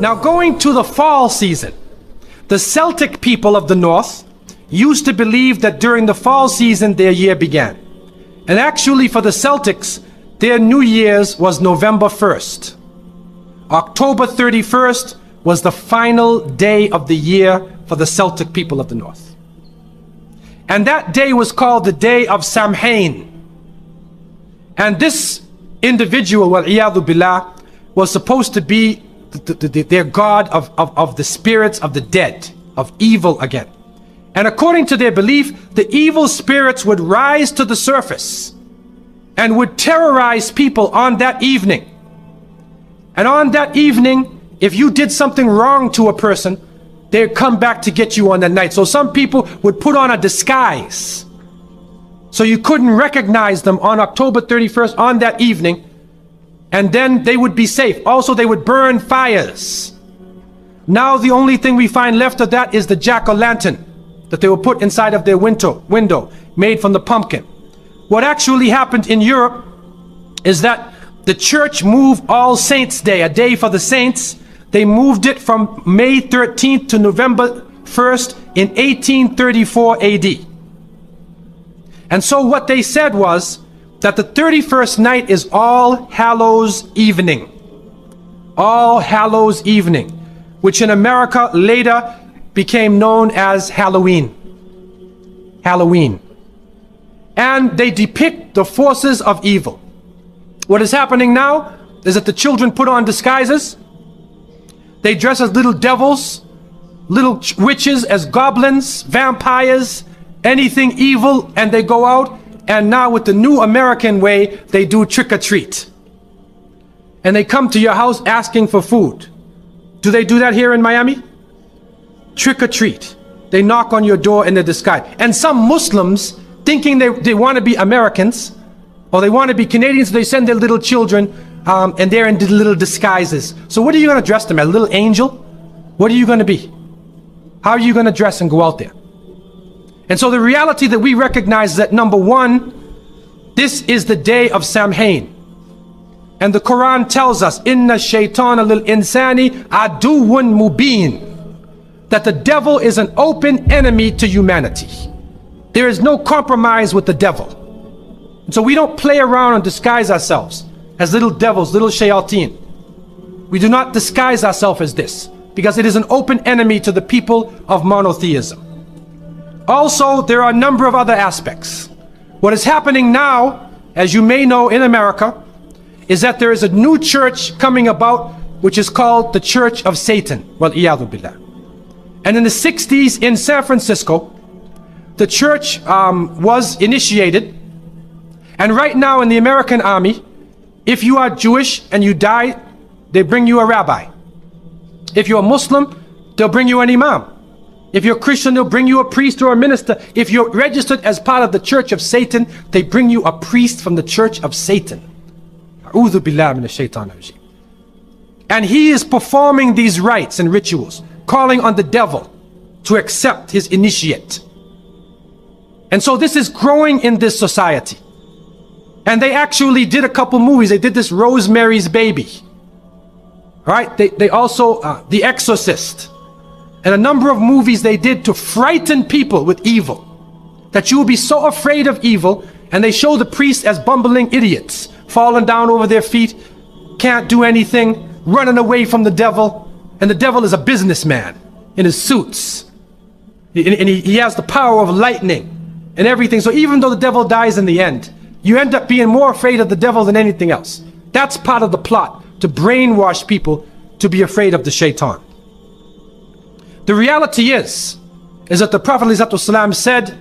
Now, going to the fall season, the Celtic people of the north used to believe that during the fall season their year began. And actually for the Celtics, their New Year's was November 1st. October 31st was the final day of the year for the Celtic people of the north. And that day was called the day of Samhain. And this individual, wal-iyadhu billah, was supposed to be their god of the spirits of the dead, of evil again. And according to their belief, the evil spirits would rise to the surface and would terrorize people on that evening. And on that evening, if you did something wrong to a person, they'd come back to get you on that night. So some people would put on a disguise, so you couldn't recognize them on October 31st on that evening, and then they would be safe. Also, they would burn fires. Now the only thing we find left of that is the jack-o'-lantern that they will put inside of their window, made from the pumpkin. What actually happened in Europe is that the church moved All Saints' Day, a day for the saints. They moved it from May 13th to November 1st in 1834 AD. And so what they said was that the 31st night is All Hallows Evening. All Hallows Evening, which in America later became known as Halloween. Halloween. And they depict the forces of evil. What is happening now is that the children put on disguises. They dress as little devils, little witches, as goblins, vampires, anything evil, and they go out. And now with the new American way, they do trick-or-treat. And they come to your house asking for food. Do they do that here in Miami? Trick-or-treat. They knock on your door in a disguise. And some Muslims, thinking they want to be Americans, or they want to be Canadians, so they send their little children, and they're in little disguises. So what are you going to dress them as? A little angel? What are you going to be? How are you going to dress and go out there? And so the reality that we recognize is that, number one, this is the day of Samhain. And the Quran tells us, Inna shaytana lil insani aduwwun mubin, that the devil is an open enemy to humanity. There is no compromise with the devil. And so we don't play around and disguise ourselves as little devils, little shayateen. We do not disguise ourselves as this, because it is an open enemy to the people of monotheism. Also, there are a number of other aspects. What is happening now, as you may know in America, is that there is a new church coming about, which is called the Church of Satan. Wal-iyadhu billah. And in the 60s in San Francisco, the church was initiated. And right now in the American army, if you are Jewish and you die, they bring you a rabbi. If you're a Muslim, they'll bring you an imam. If you're Christian, they'll bring you a priest or a minister. If you're registered as part of the Church of Satan, they bring you a priest from the Church of Satan. A'udhu billahi minash shaitanir rajeem. And he is performing these rites and rituals, calling on the devil to accept his initiate. And so this is growing in this society. And they actually did a couple movies. They did this Rosemary's Baby. Right? They also, The Exorcist. And a number of movies they did to frighten people with evil. That you will be so afraid of evil. And they show the priests as bumbling idiots, falling down over their feet, can't do anything, running away from the devil. And the devil is a businessman in his suits. And he has the power of lightning and everything. So even though the devil dies in the end, you end up being more afraid of the devil than anything else. That's part of the plot, to brainwash people to be afraid of the shaitan. The reality is that the Prophet ﷺ said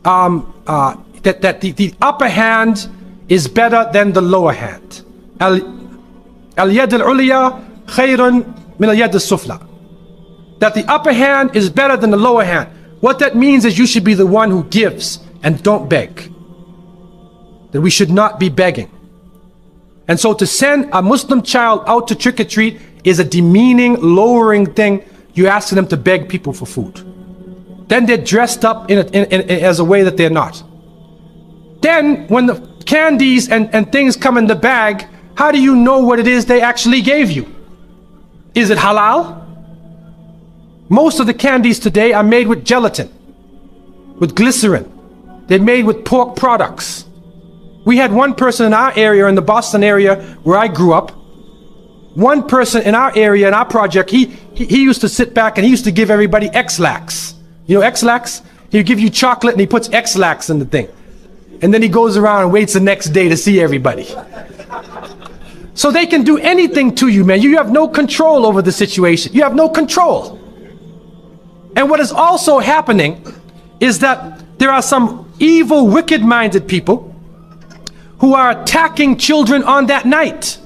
that the upper hand is better than the lower hand. Al-yad al-ulya khayrun min al-yad al-sufla. That the upper hand is better than the lower hand. What that means is you should be the one who gives and don't beg. That we should not be begging. And so to send a Muslim child out to trick-or-treat is a demeaning, lowering thing. You ask them to beg people for food. Then they're dressed up as a way that they're not. Then when the candies and things come in the bag, how do you know what it is they actually gave you? Is it halal? Most of the candies today are made with gelatin, with glycerin. They're made with pork products. We had one person in our area, in the Boston area where I grew up, one person in our area, in our project, he used to sit back and he used to give everybody X-Lax. You know X-Lax? He'd give you chocolate and he puts X-Lax in the thing. And then he goes around and waits the next day to see everybody. So they can do anything to you, man. You have no control over the situation. You have no control. And what is also happening is that there are some evil, wicked-minded people who are attacking children on that night.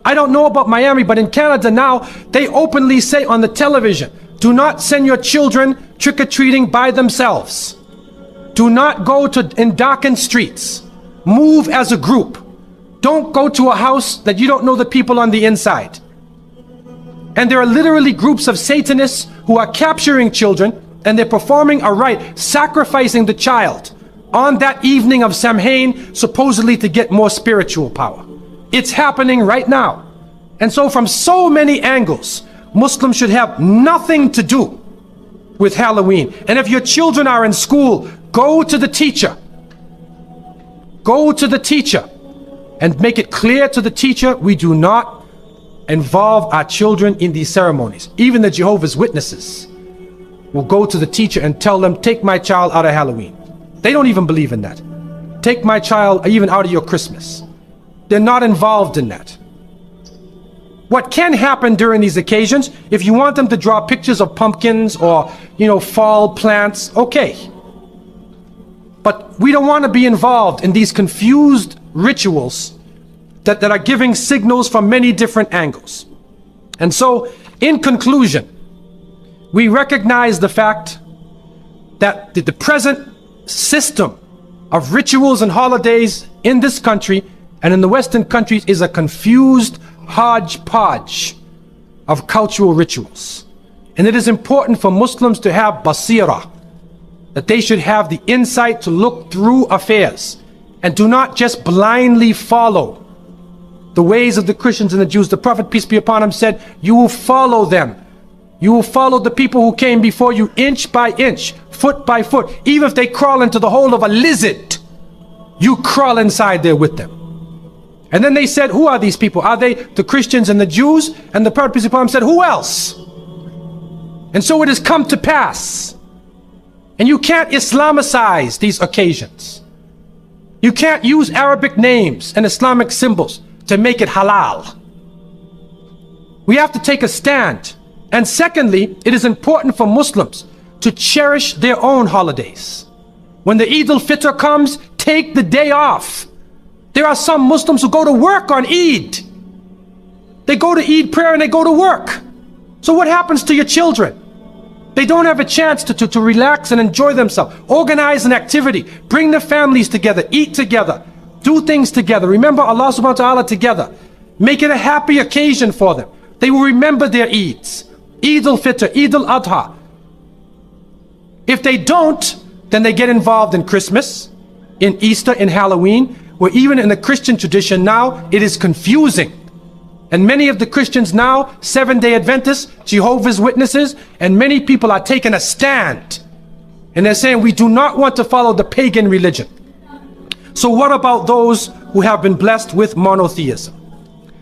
I don't know about Miami, but in Canada now, they openly say on the television, do not send your children trick-or-treating by themselves. Do not go in darkened streets. Move as a group. Don't go to a house that you don't know the people on the inside. And there are literally groups of Satanists who are capturing children and they're performing a rite, sacrificing the child on that evening of Samhain, supposedly to get more spiritual power. It's happening right now. And so from so many angles, Muslims should have nothing to do with Halloween. And if your children are in school, go to the teacher. Go to the teacher and make it clear to the teacher, we do not involve our children in these ceremonies. Even the Jehovah's Witnesses will go to the teacher and tell them, take my child out of Halloween. They don't even believe in that. Take my child even out of your Christmas. They're not involved in that. What can happen during these occasions, if you want them to draw pictures of pumpkins or, fall plants, okay. But we don't want to be involved in these confused rituals that are giving signals from many different angles. And so, in conclusion, we recognize the fact that the present system of rituals and holidays in this country and in the Western countries is a confused hodgepodge of cultural rituals. And it is important for Muslims to have basira, that they should have the insight to look through affairs and do not just blindly follow the ways of the Christians and the Jews. The Prophet, peace be upon him, said, you will follow them. You will follow the people who came before you inch by inch, foot by foot. Even if they crawl into the hole of a lizard, you crawl inside there with them. And then they said, who are these people? Are they the Christians and the Jews? And the Prophet, peace be upon him, said, who else? And so it has come to pass. And you can't Islamicize these occasions. You can't use Arabic names and Islamic symbols to make it halal. We have to take a stand. And secondly, it is important for Muslims to cherish their own holidays. When the Eid al-Fitr comes, take the day off. There are some Muslims who go to work on Eid. They go to Eid prayer and they go to work. So what happens to your children? They don't have a chance to relax and enjoy themselves. Organize an activity. Bring their families together. Eat together. Do things together. Remember Allah subhanahu wa ta'ala together. Make it a happy occasion for them. They will remember their Eids. Eid al-Fitr, Eid al-Adha. If they don't, then they get involved in Christmas, in Easter, in Halloween, where even in the Christian tradition now, it is confusing. And many of the Christians now, Seventh-day Adventists, Jehovah's Witnesses, and many people are taking a stand. And they're saying, we do not want to follow the pagan religion. So what about those who have been blessed with monotheism?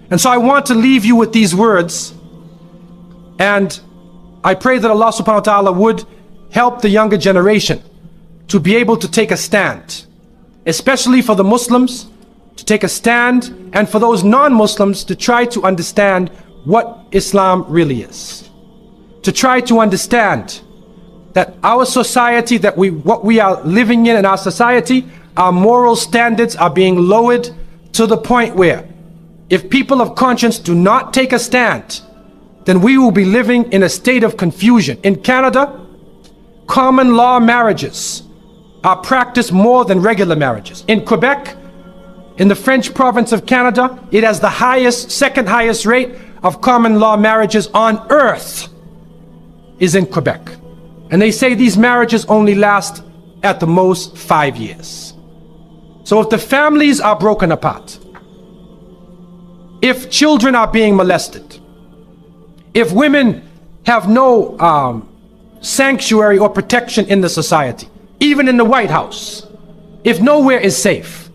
And so I want to leave you with these words. And I pray that Allah subhanahu wa ta'ala would help the younger generation to be able to take a stand, especially for the Muslims to take a stand, and for those non-Muslims to try to understand what Islam really is. To try to understand that our society, what we are living in our society, our moral standards are being lowered to the point where if people of conscience do not take a stand, then we will be living in a state of confusion. In Canada, common law marriages are practiced more than regular marriages. In Quebec, in the French province of Canada, it has the second highest rate of common law marriages on earth is in Quebec. And they say these marriages only last at the most 5 years. So if the families are broken apart, if children are being molested, if women have no sanctuary or protection in the society, even in the White House, if nowhere is safe,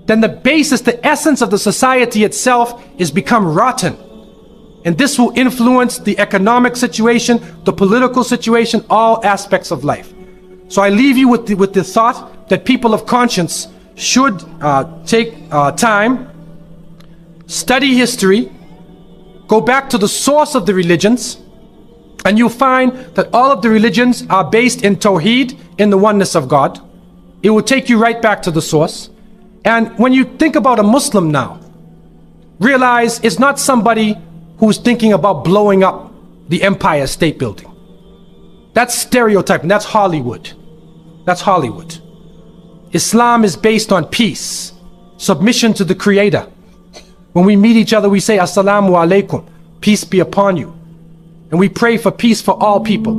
then the basis, the essence of the society itself is become rotten. And this will influence the economic situation, the political situation, all aspects of life. So I leave you with the thought that people of conscience should take time, study history, go back to the source of the religions, and you'll find that all of the religions are based in Tawheed, in the oneness of God. It will take you right back to the source. And when you think about a Muslim now, realize it's not somebody who's thinking about blowing up the Empire State Building. That's stereotyping, that's Hollywood. That's Hollywood. Islam is based on peace, submission to the Creator. When we meet each other, we say, Assalamu alaikum, peace be upon you. And we pray for peace for all people.